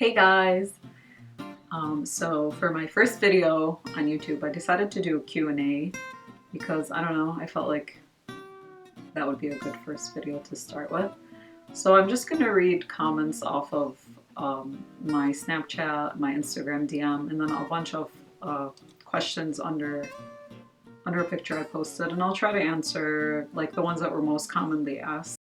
Hey guys! So for my first video on YouTube, I decided to do a Q&A because I don't know, I felt like that would be a good first video to start with. So I'm just gonna read comments off of my Snapchat, my Instagram DM, and then a bunch of questions under a picture I posted, and I'll try to answer like the ones that were most commonly asked.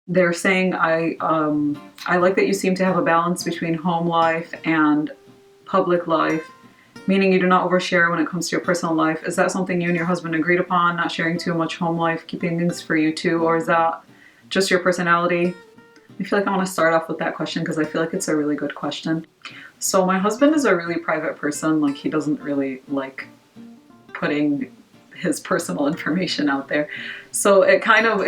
They're saying, I like that you seem to have a balance between home life and public life, meaning you do not overshare when it comes to your personal life. Is that something you and your husband agreed upon, not sharing too much home life, keeping things for you too, or is that just your personality? I feel like I want to start off with that question because I feel like it's a really good question. So my husband is a really private person. Like, he doesn't really like putting his personal information out there. So it kind of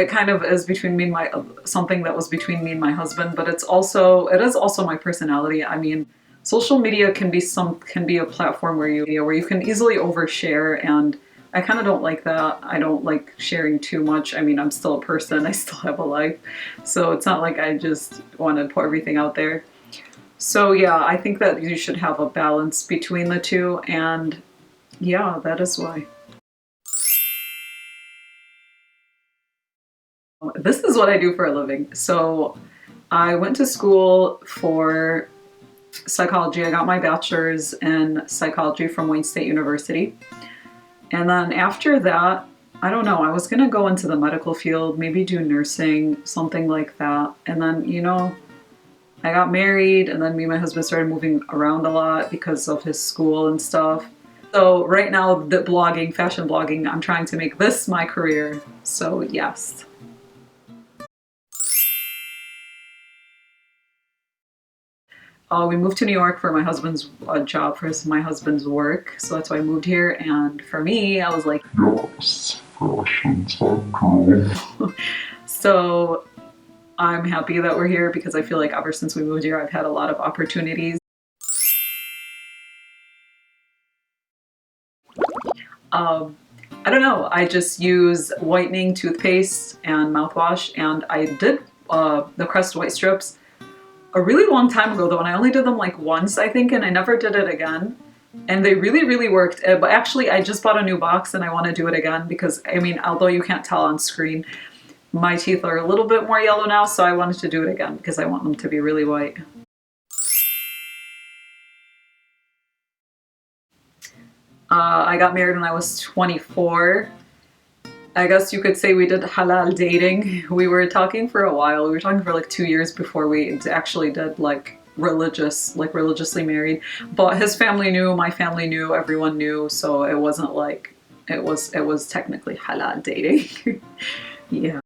is between me and my something that was between me and my husband, but it is also my personality. I mean, social media can be a platform where you can easily overshare, and I kind of don't like that. I don't like sharing too much. I mean, I'm still a person, I still have a life. So it's not like I just want to put everything out there. So yeah, I think that you should have a balance between the two, and yeah, that is why. This is what I do for a living. So I went to school for psychology. I got my bachelor's in psychology from Wayne State University. And then after that, I don't know, I was gonna go into the medical field, maybe do nursing, something like that. And then, you know, I got married, and then me and my husband started moving around a lot because of his school and stuff. So right now, the blogging, fashion blogging, I'm trying to make this my career. So yes. We moved to New York for my husband's job, for my husband's work. So that's why I moved here. And for me, I was like, yes, fashion syndrome. So I'm happy that we're here because I feel like ever since we moved here, I've had a lot of opportunities. I don't know, I just use whitening toothpaste and mouthwash, and I did the Crest white strips a really long time ago though, and I only did them like once, I think, and I never did it again. And they really worked. But actually, I just bought a new box and I want to do it again because, I mean, although you can't tell on screen, my teeth are a little bit more yellow now, so I wanted to do it again because I want them to be really white. I got married when I was 24. I guess you could say we did halal dating. We were talking for a while. We were talking for like 2 years before we actually did like religiously married. But his family knew, my family knew, everyone knew, so it wasn't like, it was technically halal dating. Yeah.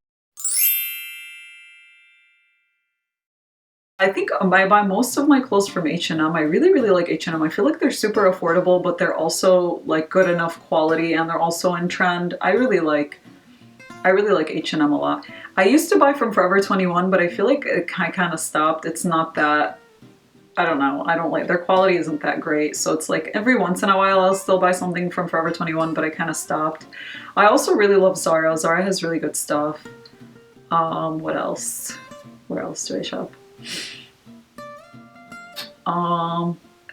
I think I buy most of my clothes from H&M. I really like H&M. I feel like they're super affordable, but they're also like good enough quality, and they're also in trend. I really like H&M a lot. I used to buy from Forever 21, but I feel like I kind of stopped. It's not that, I don't know, I don't like, their quality isn't that great. So it's like every once in a while I'll still buy something from Forever 21, but I kind of stopped. I also really love Zara. Zara has really good stuff. What else? Where else do I shop?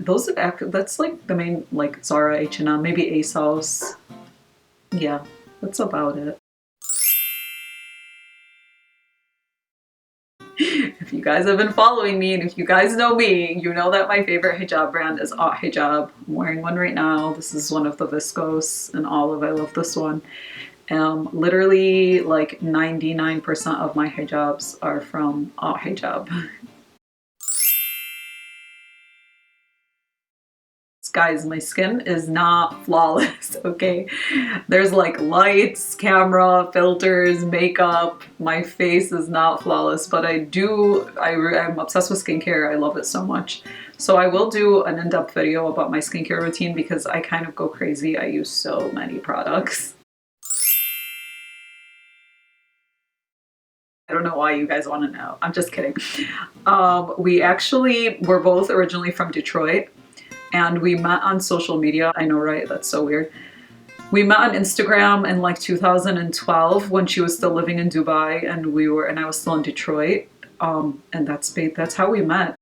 That's like the main, like Zara, H&M, maybe ASOS. Yeah, that's about it. If you guys have been following me, and if you guys know me, you know that my favorite hijab brand is Hijab. I'm wearing one right now. This is one of the viscose and olive. I love this one. Literally like 99% of my hijabs are from Hijab. Guys, my skin is not flawless, okay? There's like lights, camera, filters, makeup. My face is not flawless, but I'm obsessed with skincare. I love it so much. So I will do an in-depth video about my skincare routine because I kind of go crazy. I use so many products. I don't know why you guys want to know. I'm just kidding. We actually were both originally from Detroit. And we met on social media. I know, right? That's so weird. We met on Instagram in like 2012 when she was still living in Dubai, and I was still in Detroit. And that's how we met.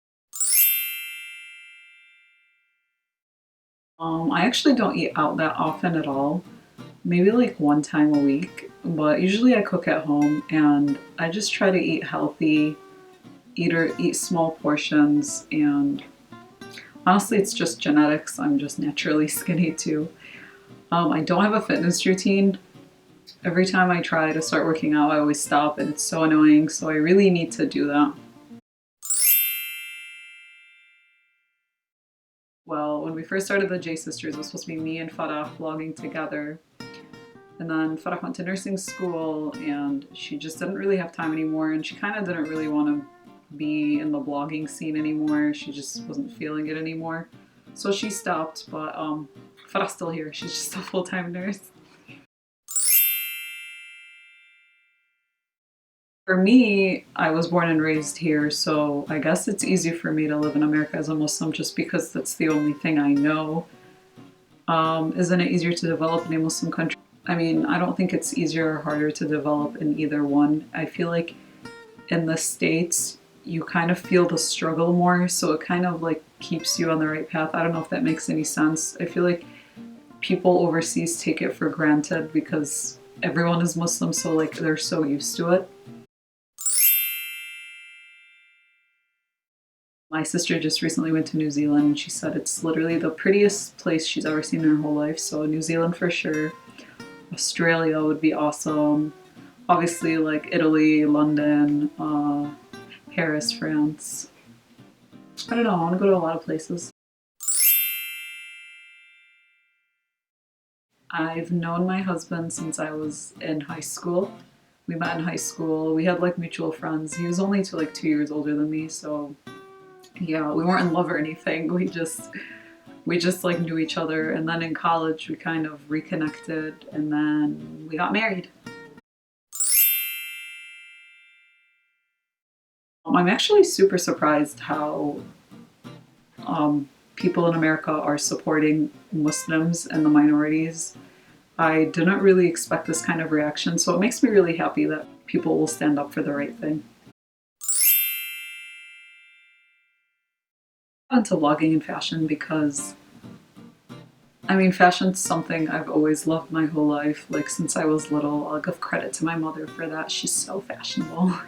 I actually don't eat out that often at all. Maybe like one time a week, but usually I cook at home and I just try to eat healthy, eat small portions, and honestly it's just genetics. I'm just naturally skinny too. I don't have a fitness routine. Every time I try to start working out, I always stop and it's so annoying, so I really need to do that. Well, when we first started the J Sisters, it was supposed to be me and Farah vlogging together. And then Farah went to nursing school and she just didn't really have time anymore, and she kind of didn't really want to be in the blogging scene anymore. She just wasn't feeling it anymore. So she stopped, but Farah's still here. She's just a full-time nurse. For me, I was born and raised here, so I guess it's easy for me to live in America as a Muslim just because that's the only thing I know. Isn't it easier to develop in a Muslim country? I mean, I don't think it's easier or harder to develop in either one. I feel like in the States, you kind of feel the struggle more, so it kind of like keeps you on the right path. I don't know if that makes any sense. I feel like people overseas take it for granted because everyone is Muslim, so like they're so used to it. My sister just recently went to New Zealand and she said it's literally the prettiest place she's ever seen in her whole life. So New Zealand for sure. Australia would be awesome. Obviously like Italy, London, Paris, France. I don't know, I want to go to a lot of places. I've known my husband since I was in high school. We met in high school. We had like mutual friends. He was only like 2 years older than me, so yeah, we weren't in love or anything. We just like knew each other, and then in college we kind of reconnected and then we got married. I'm actually super surprised how people in America are supporting Muslims and the minorities. I didn't really expect this kind of reaction, so it makes me really happy that people will stand up for the right thing. I got into vlogging and fashion because I mean, fashion's something I've always loved my whole life, like since I was little. I'll give credit to my mother for that. She's so fashionable.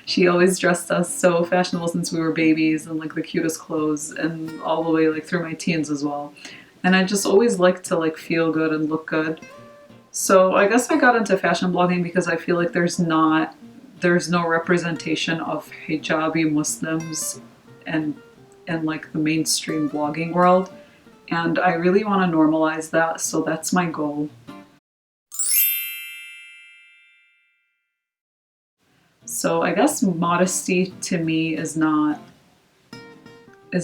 She always dressed us so fashionable since we were babies, and like the cutest clothes, and all the way like through my teens as well. And I just always liked to like feel good and look good. So I guess I got into fashion blogging because I feel like there's no representation of hijabi Muslims and like the mainstream blogging world. And I really want to normalize that, so that's my goal. So I guess modesty to me is not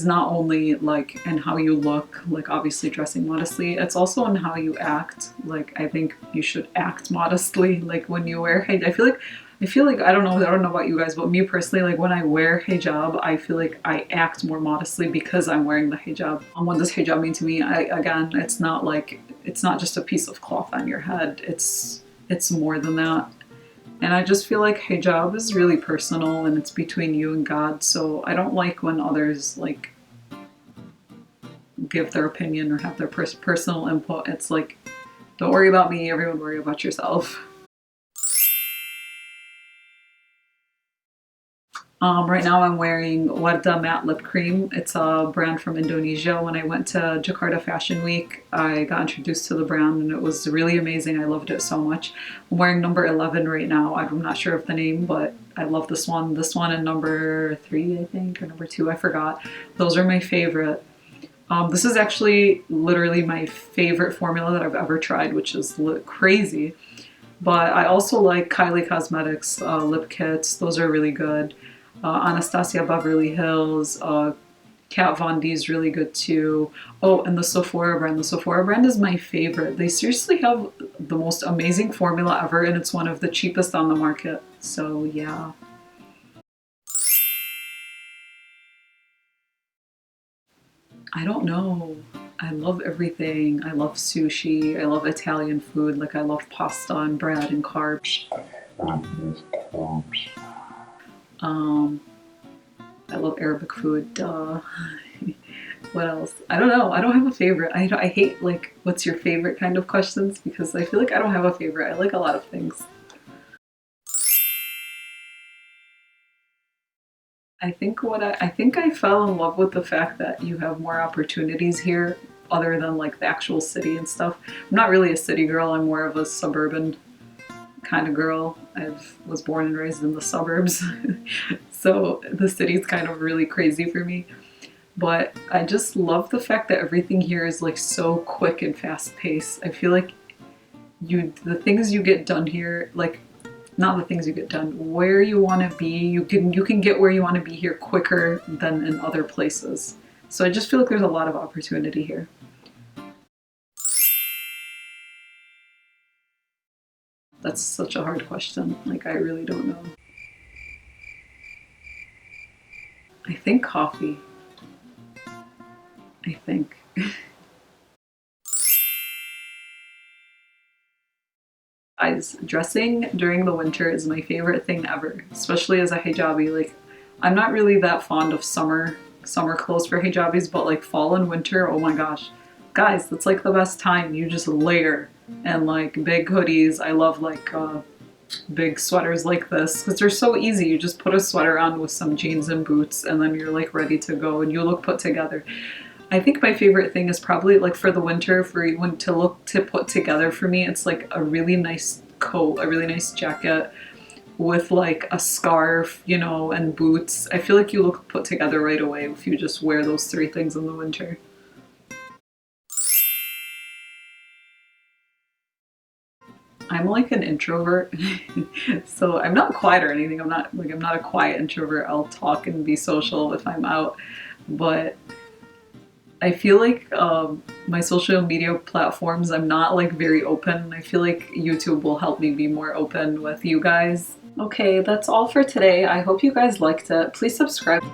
only like in how you look, like obviously dressing modestly, it's also in how you act. Like I think you should act modestly. Like when you wear hijab, I feel like I don't know about you guys, but me personally, like when I wear hijab, I feel like I act more modestly because I'm wearing the hijab. And what does hijab mean to me? Again, it's not just a piece of cloth on your head. It's more than that. And I just feel like hijab is really personal and it's between you and God. So I don't like when others like give their opinion or have their personal input. It's like, don't worry about me, everyone worry about yourself. Right now I'm wearing Warda Matte Lip Cream. It's a brand from Indonesia. When I went to Jakarta Fashion Week, I got introduced to the brand and it was really amazing. I loved it so much. I'm wearing number 11 right now. I'm not sure of the name, but I love this one. This one and number 3, I think, or number 2, I forgot. Those are my favorite. This is actually literally my favorite formula that I've ever tried, which is crazy. But I also like Kylie Cosmetics lip kits. Those are really good. Anastasia Beverly Hills, Kat Von D is really good too. Oh, and the Sephora brand. The Sephora brand is my favorite. They seriously have the most amazing formula ever, and it's one of the cheapest on the market. So yeah. I don't know. I love everything. I love sushi. I love Italian food. Like I love pasta and bread and carbs. I love Arabic food, duh. What else? I don't know. I don't have a favorite. I hate like, what's your favorite kind of questions, because I feel like I don't have a favorite. I like a lot of things. I think I fell in love with the fact that you have more opportunities here other than like the actual city and stuff. I'm not really a city girl. I'm more of a suburban kind of girl. I was born and raised in the suburbs. So the city's kind of really crazy for me. But I just love the fact that everything here is like so quick and fast paced. I feel like the things you get done here, like not the things you get done, where you want to be, you can get where you want to be here quicker than in other places. So I just feel like there's a lot of opportunity here. That's such a hard question. Like I really don't know. I think coffee. I think. Guys, dressing during the winter is my favorite thing ever, especially as a hijabi. Like, I'm not really that fond of summer clothes for hijabis, but like fall and winter, oh my gosh. Guys, that's like the best time. You just layer and like big hoodies. I love like big sweaters like this because they're so easy. You just put a sweater on with some jeans and boots and then you're like ready to go and you look put together. I think my favorite thing is probably like for the winter, for when to look to put together for me, it's like a really nice coat, a really nice jacket with like a scarf, you know, and boots. I feel like you look put together right away if you just wear those three things in the winter. I'm like an introvert, so I'm not quiet or anything. I'm not a quiet introvert. I'll talk and be social if I'm out, but I feel like my social media platforms, I'm not like very open. I feel like YouTube will help me be more open with you guys. Okay, that's all for today. I hope you guys liked it. Please subscribe.